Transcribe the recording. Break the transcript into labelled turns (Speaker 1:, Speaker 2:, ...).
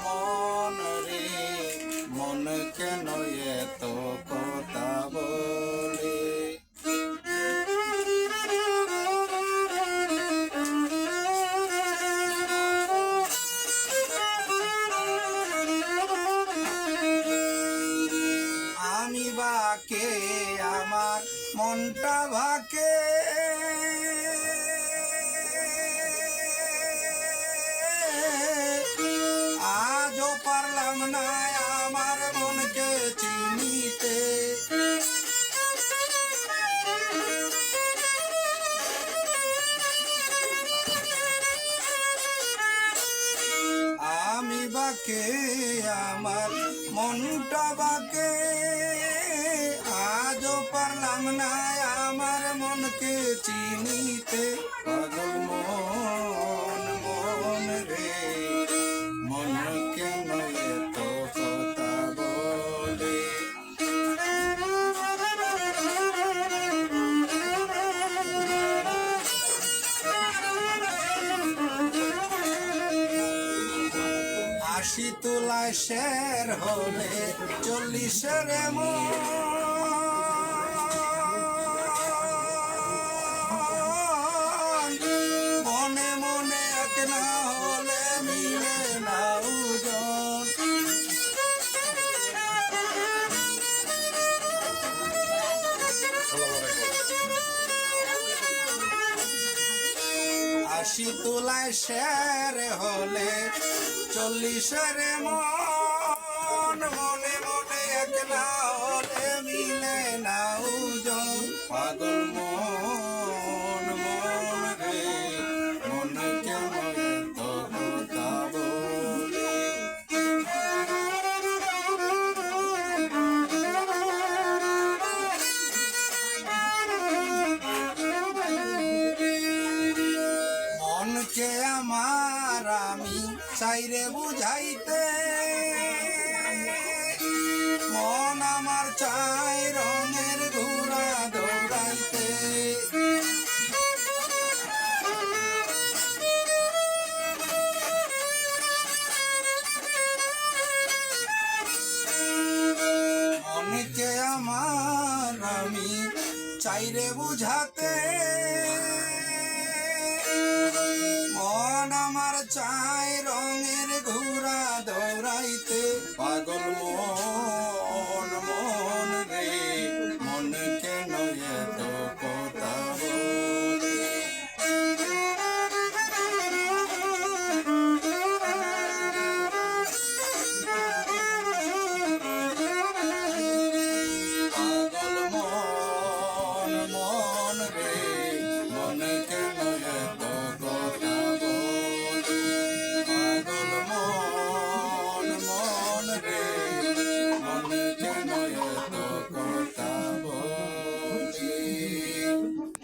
Speaker 1: মন রে, মন কেন এত কথা বলে? আমি বাকে আমার মনটা ভাকে, আজও পারলাম না আমার মনকে চিনিতে। আমি বাকে আমার মনটা বাকে, আজও পারলাম না আমার মনকে চিনিতে। পাগল মন, মন রে, মন কেন এত কথা বলে? আশি তোলায় শের হলে 40-এর মনে মনে এক না হলে মিলে না ওজন। আশি তোলায় শের হলে 40-এর মনে মনে এক না হলে মিলে না ওজন। পাগল মন, মন রে, মন কেন এত কথা বলে? মনকে আমার আমি চাইরে বুঝাইতে, মন আমার চাই রঙের ঘোড়া দৌড়াইতে। মনকে আমার আমি চাইরে বুঝাতে, মন আমার চাই রঙের ঘোড়া দৌড়াইতে। পাগল